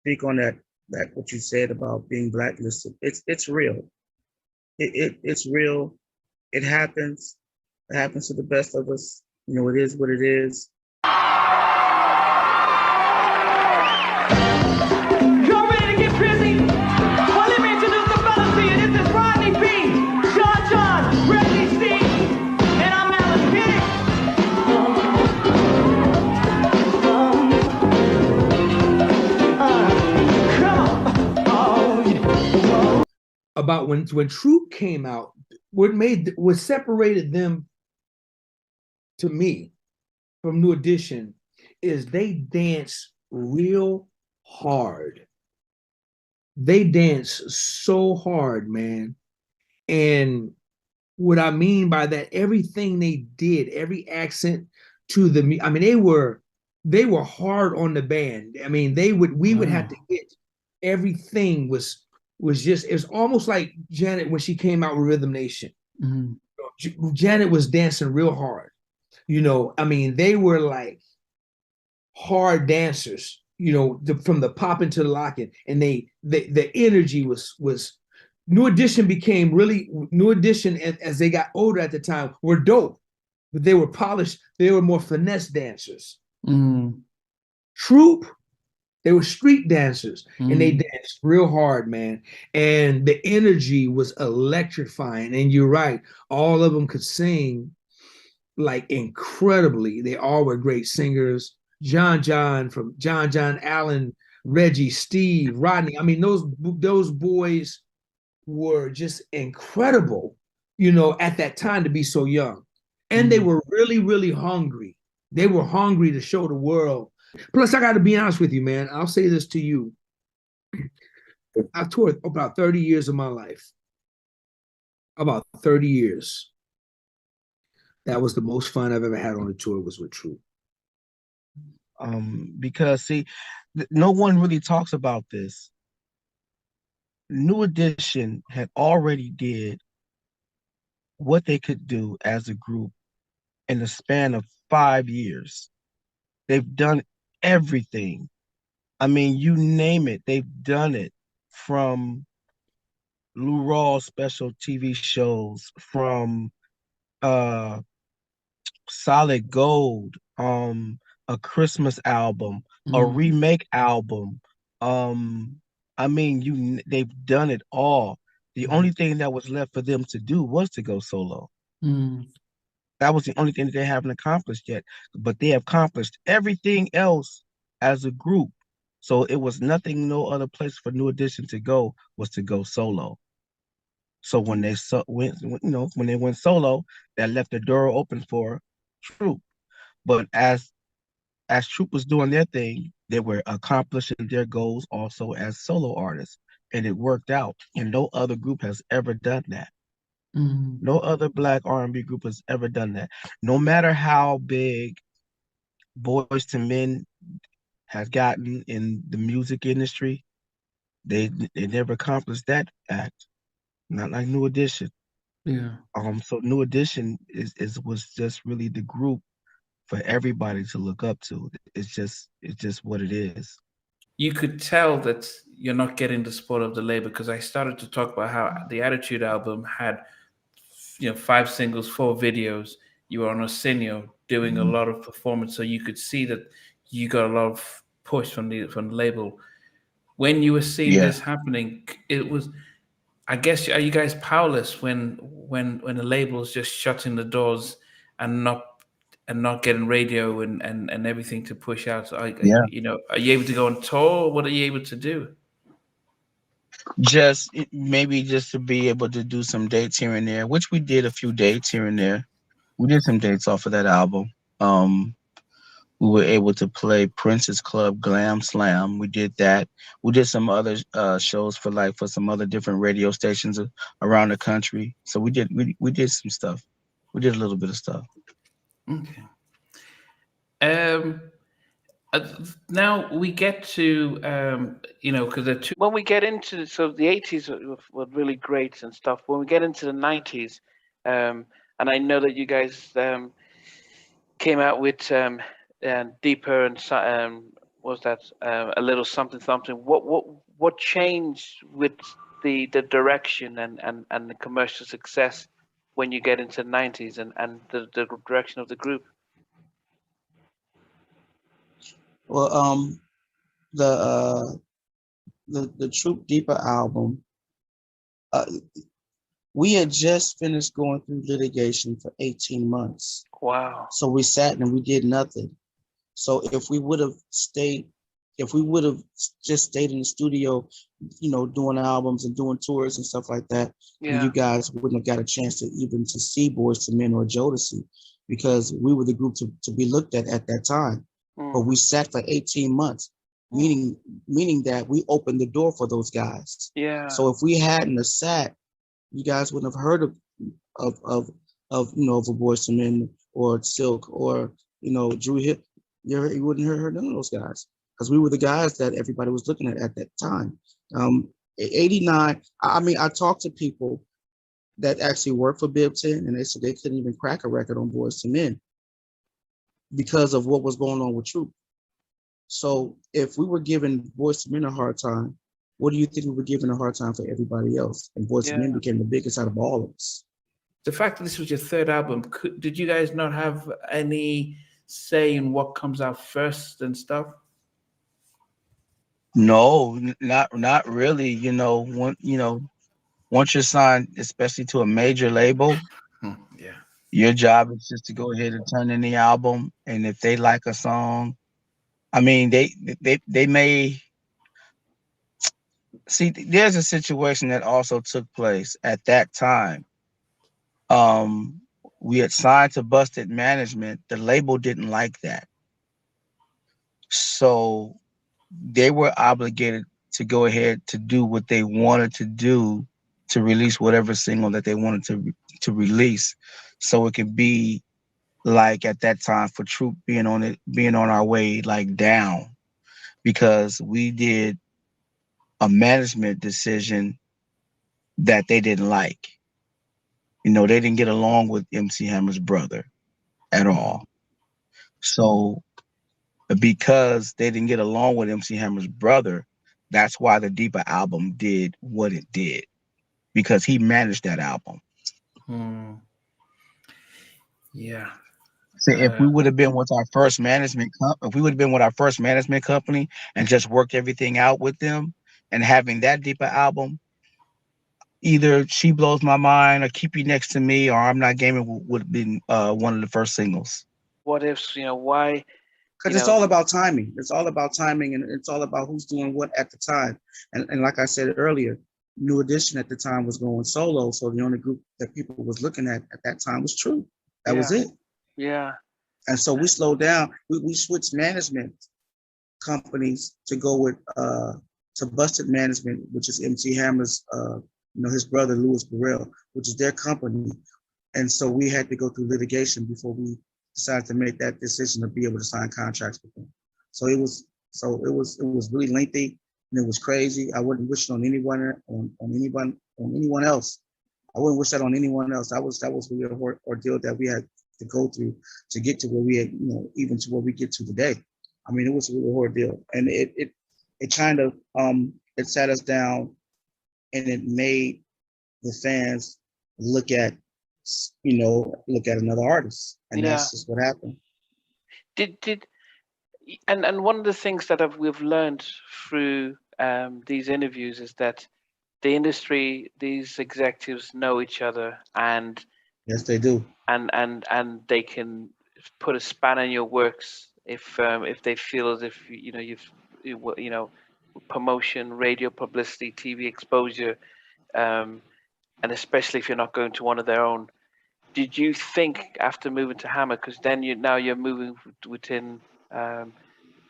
speak on that what you said about being blacklisted. It's real. It's real. It happens. It happens to the best of us. You know, it is what it is. Y'all ready to get busy? Well, let me introduce the fellas to you. This is Rodney B, John, Reggie C, and I'm Alan Kidd. Come on. Oh, yeah. About when Troop came out, what separated them to me from New Edition is they dance real hard. They dance so hard, man. And what I mean by that, everything they did, every accent to the, I mean, they were hard on the band. I mean, we would have to hit everything was just, it was almost like Janet when she came out with Rhythm Nation. Mm-hmm. Janet was dancing real hard. You know, I mean, they were like hard dancers, you know, from the popping to the locking, and the energy was New Edition became really New Edition as they got older at the time were dope, but they were polished, they were more finesse dancers. Troop, they were street dancers, and they danced real hard, man. And the energy was electrifying. And you're right, all of them could sing like incredibly. They all were great singers. John, Allen, Reggie, Steve, Rodney. I mean, those boys were just incredible, you know, at that time to be so young. And they were really, really hungry. They were hungry to show the world. Plus, I got to be honest with you, man. I'll say this to you. I toured about 30 years of my life. About 30 years. That was the most fun I've ever had on a tour was with Troop. Because see, no one really talks about this. New Edition had already did what they could do as a group in the span of 5 years. They've done everything. I mean, you name it, they've done it. From Lou Rawls special TV shows, from Solid Gold, a Christmas album, a remake album. I mean, they've done it all. The only thing that was left for them to do was to go solo. That was the only thing that they haven't accomplished yet. But they have accomplished everything else as a group. So it was nothing, no other place for New Edition to go was to go solo. So when they went solo, that left the door open for Troop. But as Troop was doing their thing, they were accomplishing their goals also as solo artists, and it worked out. And no other group has ever done that. No other Black R&B group has ever done that. No matter how big Boyz II Men has gotten in the music industry, they never accomplished that act. Not like New Edition. Yeah. So New Edition was just really the group for everybody to look up to. It's just what it is. You could tell that you're not getting the support of the label, because I started to talk about how the Attitude album had, 5 singles, 4 videos. You were on Arsenio doing a lot of performance, so you could see that you got a lot of push from the label. When you were seeing this happening, it was, I guess, are you guys powerless when the label's just shutting the doors and not getting radio and everything to push out? So are you able to go on tour? What are you able to do? Maybe just to be able to do some dates here and there, which we did a few dates here and there. We did some dates off of that album. We were able to play Prince's Club Glam Slam. We did that. We did some other shows for some other different radio stations around the country. So we did some stuff. We did a little bit of stuff. Okay. Now we get to because when we get into the 80s were really great and stuff. When we get into the 90s, and I know that you guys came out with Deeper and was that a little something something. What changed with the direction and the commercial success when you get into the 90s and the direction of the group? Well, the uh, the Troop Deeper album, uh, we had just finished going through litigation for 18 months. Wow. So we sat and we did nothing. So if we would have just stayed in the studio, doing albums and doing tours and stuff like that, Yeah. you guys wouldn't have got a chance to even to see Boys to Men or Jodeci, because we were the group to be looked at that time. But we sat for 18 months, meaning that we opened the door for those guys. Yeah. So if we hadn't have sat, you guys wouldn't have heard of a Boys to Men or Silk or Drew Hill. You wouldn't have heard none of those guys, because we were the guys that everybody was looking at that time. 89. I mean, I talked to people that actually worked for Bibton, and they said they couldn't even crack a record on Boys to Men because of what was going on with Troop. So if we were giving Boys to Men a hard time, what do you think we were giving a hard time for everybody else? And Boys to Men became the biggest out of all of us. The fact that this was your third album, did you guys not have any say in what comes out first and stuff? No, not really. Once you're signed, especially to a major label, Yeah. your job is just to go ahead and turn in the album. And if they like a song, I mean, they may see. There's a situation that also took place at that time. We had signed to Busted Management. The label didn't like that, so they were obligated to go ahead to do what they wanted to do, to release whatever single that they wanted to release, so it could be like at that time for Troop being on our way like down, because we did a management decision that they didn't like. They didn't get along with MC Hammer's brother at all. So because they didn't get along with MC Hammer's brother, that's why the Deeper album did what it did, because he managed that album. Yeah. So if we would have been with our first management company and just worked everything out with them and having that Deeper album, either She Blows My Mind or Keep You Next to Me or I'm Not Gaming would have been one of the first singles. What ifs, why? Because it's all about timing. It's all about timing, and it's all about who's doing what at the time. And like I said earlier, New Edition at the time was going solo, so the only group that people was looking at that time was True. That was it. Yeah. And so we slowed down. We switched management companies to go with to Busted Management, which is MC Hammer's his brother Louis Burrell, which is their company. And so we had to go through litigation before we decided to make that decision to be able to sign contracts with them. So it was really lengthy and it was crazy. I wouldn't wish it on anyone else. I wouldn't wish that on anyone else. That was really an ordeal that we had to go through to get to where we had, even to where we get to today. I mean, it was a real ordeal, and it kind of it sat us down, and it made the fans look at another artist, and that's just what happened. And one of the things that we've learned through these interviews is that the industry, these executives know each other, and yes, they do, and they can put a span in your works if they feel as if promotion, radio publicity, TV exposure, and especially if you're not going to one of their own. Did you think after moving to Hammer, because then you're moving within,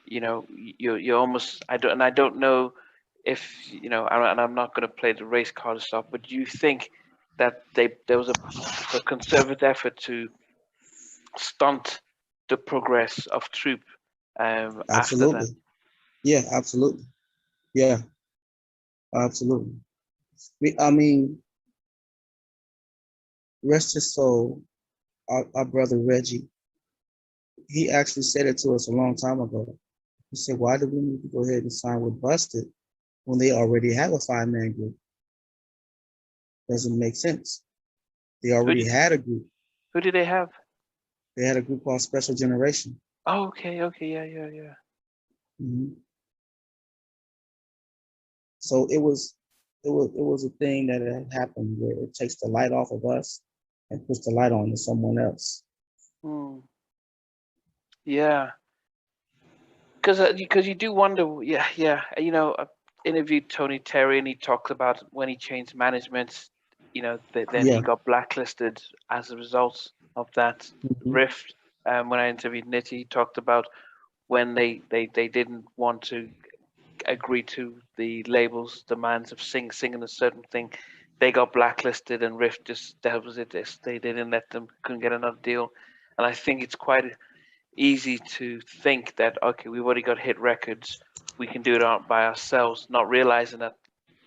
you're almost, I don't know if and I'm not going to play the race card and stuff, but do you think that there was a concerted effort to stunt the progress of Troop absolutely. After that? Yeah, absolutely. Yeah, absolutely. I mean, rest his soul, our brother Reggie. He actually said it to us a long time ago. He said, why do we need to go ahead and sign with Busted when they already have a 5-man group? Doesn't make sense. They already had a group. Who did they have? They had a group called Special Generation. Oh, okay, yeah. Mm-hmm. So it was a thing that had happened where it takes the light off of us and puts the light on to someone else. Yeah. Because you do wonder, yeah. I interviewed Tony Terry, and he talked about when he changed management. Then he got blacklisted as a result of that rift. When I interviewed Nitty, he talked about when they didn't want to agree to the label's demands of singing a certain thing, they got blacklisted, and Rift that was it. They didn't let them, couldn't get another deal. And I think it's quite easy to think that, okay, we've already got hit records, we can do it by ourselves, not realizing that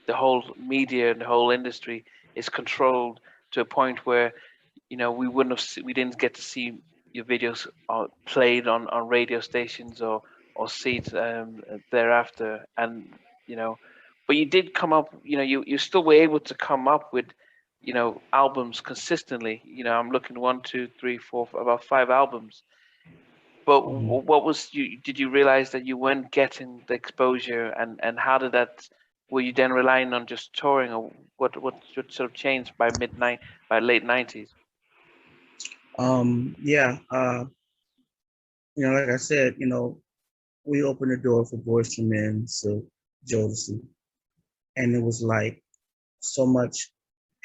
the whole media and the whole industry is controlled to a point where we didn't get to see your videos played on radio stations or see it thereafter. And but you did come up, you still were able to come up with albums consistently. I'm looking 1, 2, 3, 4, about 5 albums. But what was did you realize that you weren't getting the exposure, and how did that, were you then relying on just touring, or what sort of changed by late 90s? Yeah. Like I said, we opened the door for Boyz II Men, so Jodeci, and it was like so much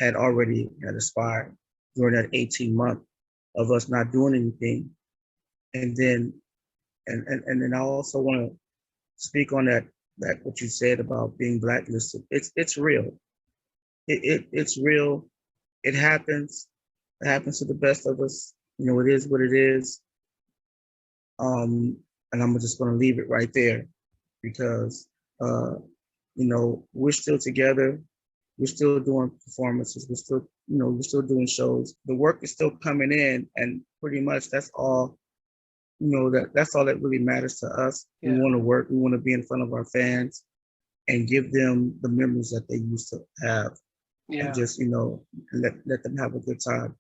had expired during that 18-month of us not doing anything. And then I also want to speak on that what you said about being blacklisted. It's real. It's real. It happens. It happens to the best of us. It is what it is. And I'm just going to leave it right there because, we're still together. We're still doing performances. We're still doing shows. The work is still coming in, and pretty much that's all. That's all that really matters to us. Yeah. We want to work. We want to be in front of our fans and give them the memories that they used to have. Yeah. And just, let them have a good time.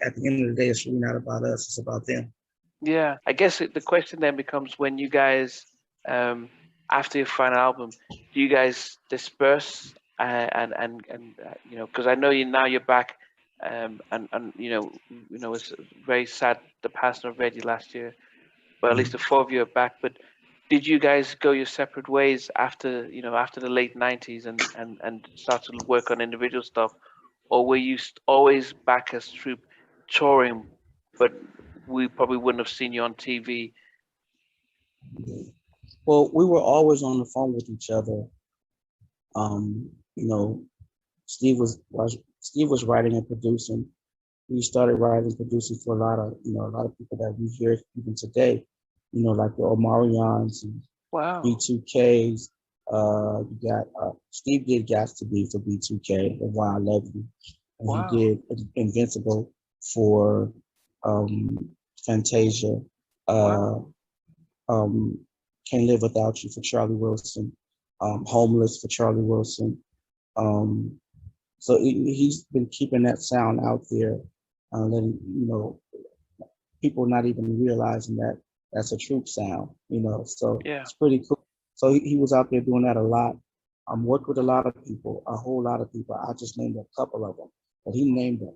At the end of the day, it's really not about us. It's about them. Yeah. I guess the question then becomes, when you guys, after your final album, do you guys disperse and because I know you're back, and it's very sad the passing of Reggie last year, but at least the 4 of you are back. But did you guys go your separate ways after the late 90s and start to work on individual stuff, or were you always back as troupe touring, but we probably wouldn't have seen you on TV? Well, we were always on the phone with each other. Steve was writing and producing. We started writing and producing for a lot of people that we hear even today, like the Omarions and B2Ks. You got Steve did Got to Be for B2K and Why I Love You. And he did Invincible for Fantasia. Can't Live Without You for Charlie Wilson. Homeless for Charlie Wilson. So he's been keeping that sound out there, letting people not even realizing that that's a troupe sound, So It's pretty cool. So he was out there doing that a lot. Worked with a lot of people, a whole lot of people. I just named a couple of them, but he named them.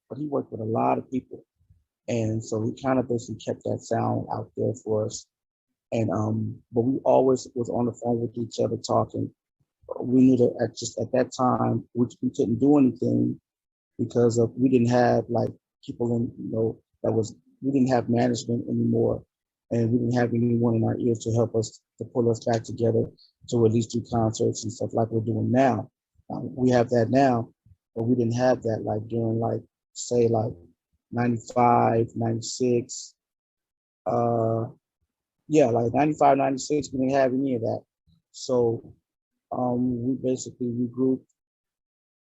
But he worked with a lot of people, and so he kind of basically kept that sound out there for us. And but we always was on the phone with each other talking. We knew that at that time, we couldn't do anything because we didn't have like people we didn't have management anymore, and we didn't have anyone in our ears to help us, to pull us back together to at least do concerts and stuff like we're doing now. We have that now, but we didn't have that like during say 95, 96. Like 95, 96, we didn't have any of that. So we basically regrouped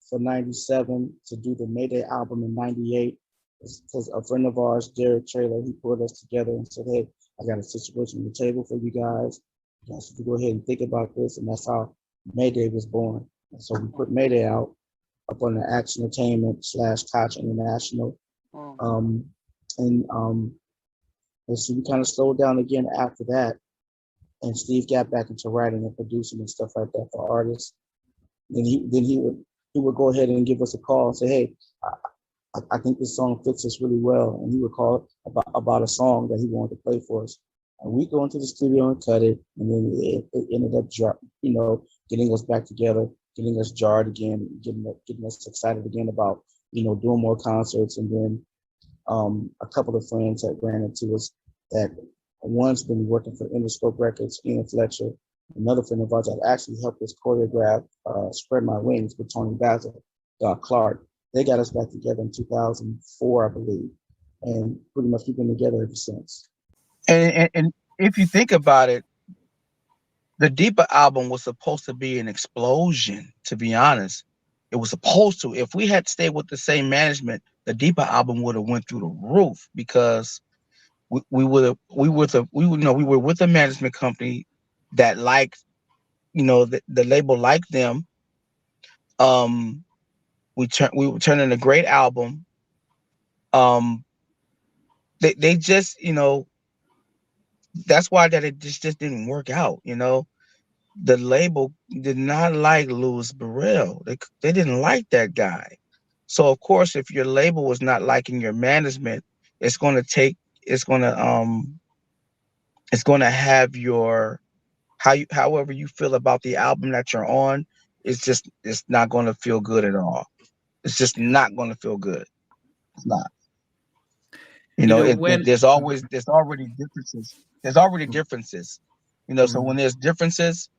for 97 to do the Mayday album in 98. Because a friend of ours, Derek Traylor, he put us together and said, hey, I got a situation on the table for you guys. So to go ahead and think about this, and that's how Mayday was born. And so we put Mayday out up on the Action Entertainment / Koch International. Mm. And so we kind of slowed down again after that. And Steve got back into writing and producing and stuff like that for artists. Then he would go ahead and give us a call and say, hey, I think this song fits us really well. And he would call about a song that he wanted to play for us. And we go into the studio and cut it. And then it ended up, getting us back together, getting us jarred again, getting us excited again about, doing more concerts. And then a couple of friends that ran into us that one's been working for Interscope Records, Ian Fletcher. Another friend of ours that actually helped us choreograph Spread My Wings with Tony Basil, Clark. They got us back together in 2004, I believe. And pretty much we've been together ever since. And if you think about it, the Deeper album was supposed to be an explosion, to be honest. It was supposed to. If we had stayed with the same management, the Deeper album would have went through the roof, because we were with a management company that liked, the label liked them. We were turning a great album. They just, that's why that it just didn't work out. The label did not like Louis Burrell. They didn't like that guy. So of course, if your label was not liking your management, it's going to have your however you feel about the album that you're on. It's not going to feel good at all. It's just not going to feel good. It's not. There's already differences. There's already differences. So when there's differences,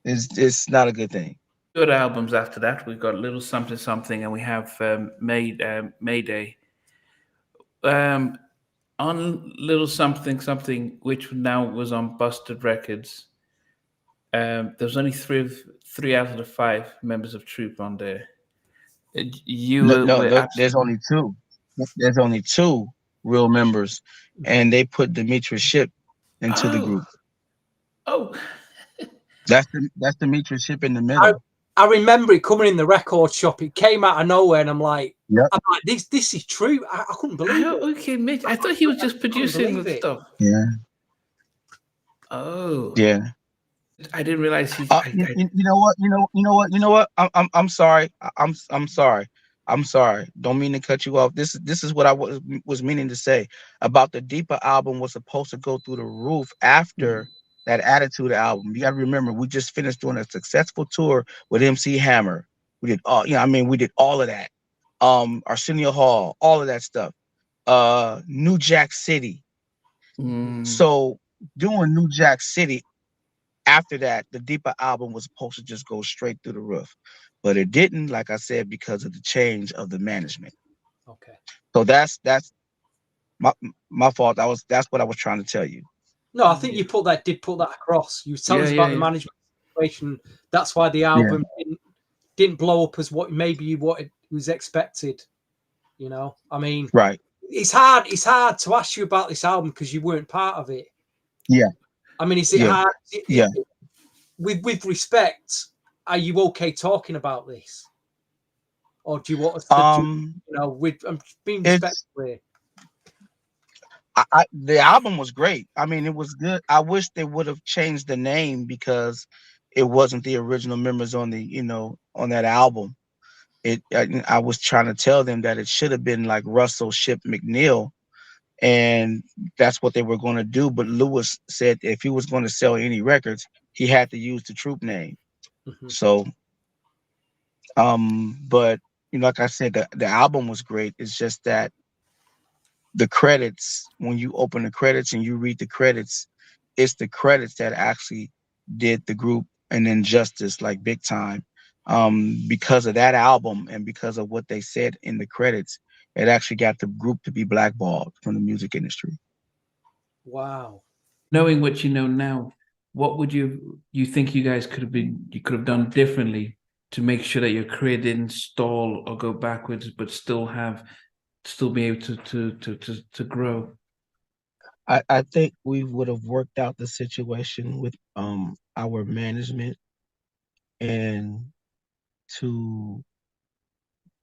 it's not a good thing. Good albums after that. We've got Little Something Something, and we have Mayday. On Little Something Something, which now was on Busted Records, there's only three out of the 5 members of Troop on there. There's only 2. There's only 2 real members, and they put Demetrius Shipp into the group. Oh, that's Demetrius Shipp in the middle. I remember it coming in the record shop. It came out of nowhere, and I'm like, this is true. I couldn't believe it. Okay, Mitch. I thought he was just producing the stuff. Yeah. Oh. Yeah. I didn't realize he. You know what? I'm sorry. I'm sorry. I'm sorry. Don't mean to cut you off. This is what I was meaning to say about the Deeper album. Was supposed to go through the roof after that Attitude album. You got to remember, we just finished doing a successful tour with MC Hammer. We did we did all of that. Arsenio Hall, all of that stuff. New Jack City. So doing New Jack City. After that, the Deeper album was supposed to just go straight through the roof, but it didn't, like I said, because of the change of the management. Okay. So that's my fault. That's what I was trying to tell you. No, I think you did put that across. You tell us about the management situation. That's why the album didn't blow up as what it was expected. I mean, right. It's hard to ask you about this album because you weren't part of it. Yeah. I mean, is it hard? Yeah. With respect, are you okay talking about this, or do you want us to? I'm being respectful here. The album was great. I mean, it was good. I wish they would have changed the name because it wasn't the original members on on that album. I was trying to tell them that it should have been like Russell Shipp McNeil. And that's what they were going to do. But Lewis said if he was going to sell any records, he had to use the Troop name. So, but like I said, the album was great. It's just that the credits, when you open the credits and you read the credits, it's the credits that actually did the group an injustice, like big time. Because of that album and because of what they said in the credits, it actually got the group to be blackballed from the music industry. Wow. Knowing what you know now, what would you think you guys could have done differently to make sure that your career didn't stall or go backwards, but still be able to grow? I think we would have worked out the situation with our management and to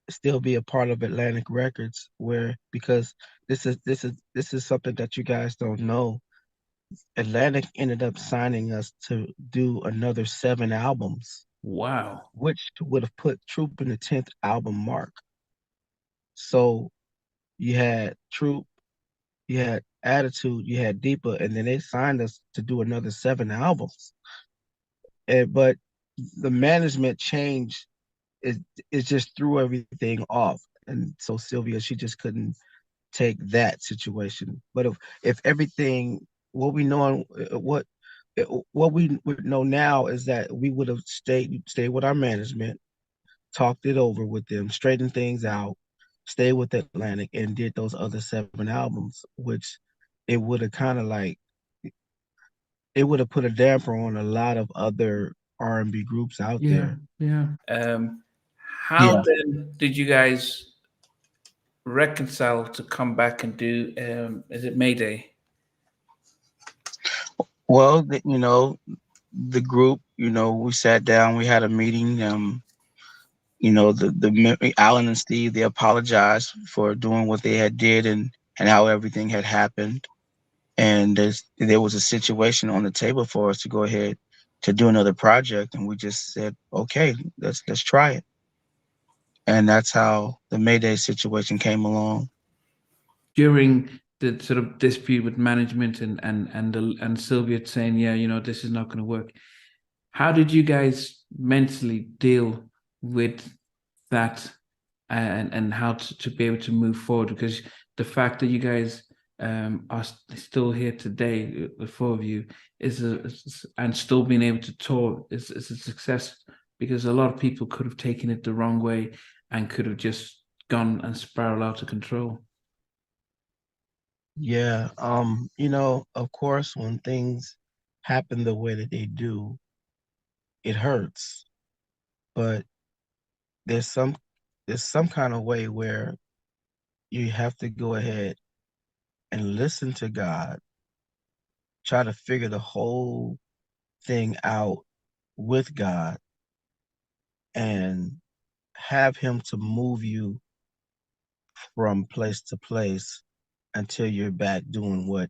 still be a part of Atlantic Records, where because this is something that you guys don't know. Atlantic ended up signing us to do another 7 albums, Wow. which would have put Troop in the 10th album mark. So you had Troop, you had Attitude, you had Deeper, and then they signed us to do another 7 albums. But the management change is just threw everything off. And so Sylvia, she just couldn't take that situation. But if everything, what we know, what we would know now is that we would have stayed with our management, talked it over with them, straightened things out, stayed with Atlantic, and did those other 7 albums, which it would have kind of like it would have put a damper on a lot of other R&B groups out Yeah, there. yeah. How Yeah. then did you guys reconcile to come back and do? Is it Mayday? Well, the group, we sat down, we had a meeting. Alan and Steve, they apologized for doing what they had did and how everything had happened. And there was a situation on the table for us to go ahead to do another project, and we just said, okay, let's try it. And that's how the Mayday situation came along. During the sort of dispute with management and Sylvia saying, yeah, this is not going to work. How did you guys mentally deal with that and how to be able to move forward? Because the fact that you guys are still here today, the four of you, and still being able to tour is a success, because a lot of people could have taken it the wrong way and could have just gone and spiraled out of control. Yeah. Of course, when things happen the way that they do, it hurts. But there's some kind of way where you have to go ahead and listen to God, try to figure the whole thing out with God, and have Him to move you from place to place until you're back doing what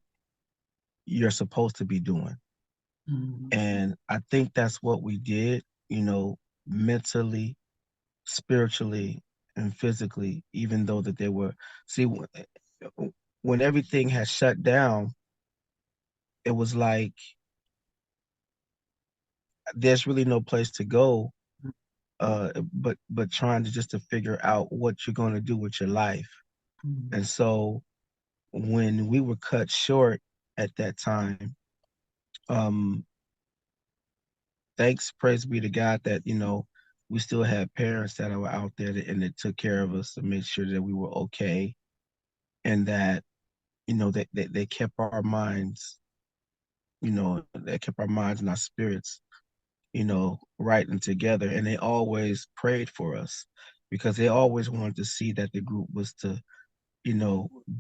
you're supposed to be doing. Mm. And I think that's what we did, mentally, spiritually, and physically, even though that they were, see, when everything had shut down, it was like there's really no place to go, but trying to just to figure out what you're going to do with your life. Mm. And so when we were cut short at that time, um, thanks, praise be to God that, we still had parents that were out there and that took care of us to make sure that we were okay, and that, they kept our minds, they kept our minds and our spirits, right and together. And they always prayed for us because they always wanted to see that the group was to,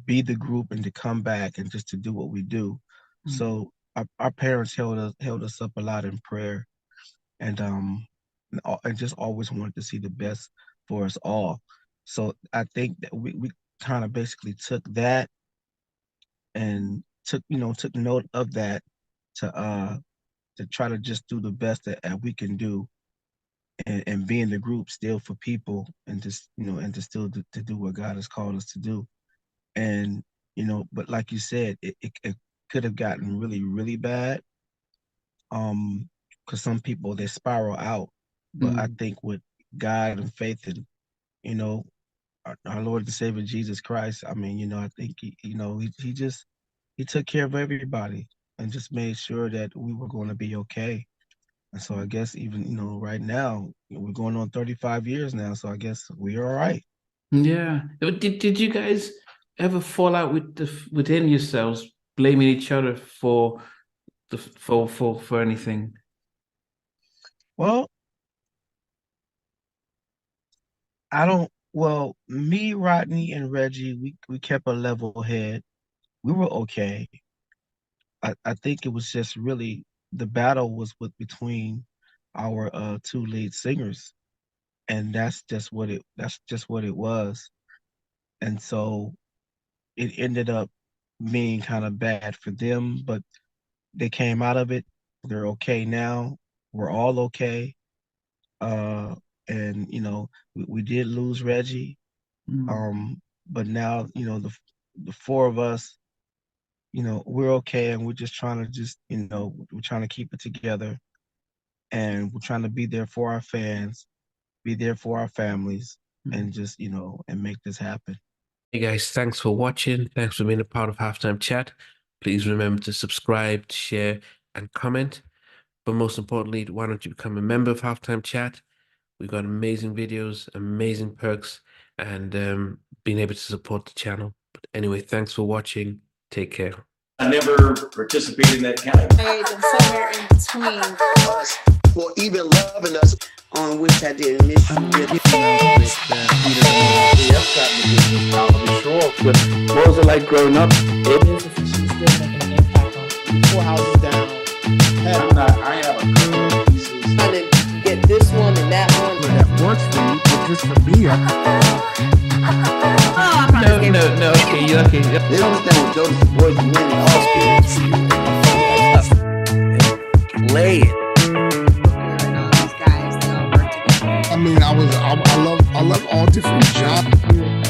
be the group and to come back and just to do what we do. Mm. So our parents held us up a lot in prayer, and and just always wanted to see the best for us all. So I think that we kind of basically took that and took note of that to try to just do the best that we can do, and be in the group still for people, and just and to still to do what God has called us to do. And but like you said, it could have gotten really, really bad, because some people, they spiral out. But I Mm. think with God and faith and you know our Lord and Savior Jesus Christ, I mean, I think he took care of everybody and just made sure that we were going to be okay. And so I guess even right now, we're going on 35 years now, so I guess we're all right. Yeah. Did you guys ever fall out within yourselves, blaming each other for for anything? Well, me, Rodney, and Reggie, we kept a level head. We were okay. I think it was just really the battle was between our two lead singers, and that's just what it was. And so it ended up being kind of bad for them, but they came out of it. They're okay now. We're all okay. And we did lose Reggie. But now, the four of us, we're okay, and we're just trying to we're trying to keep it together, and we're trying to be there for our fans, be there for our families, and just, and make this happen. Hey guys, thanks for watching. Thanks for being a part of Halftime Chat. Please remember to subscribe, share, and comment. But most importantly, why don't you become a member of Halftime Chat? We've got amazing videos, amazing perks, and being able to support the channel. But anyway, thanks for watching. Take care. I never participated in that kind of. And somewhere in between us, or even loving us, on which I didn't miss you. What was it like growing up? Still making an impact on 4 houses down. I have a couple of pieces. Trying to get this one and that one. That works for you, but just for me, No, okay. They don't understand what Jonas boys winning all Play it. These guys, they all work together. I mean, I love all different genres.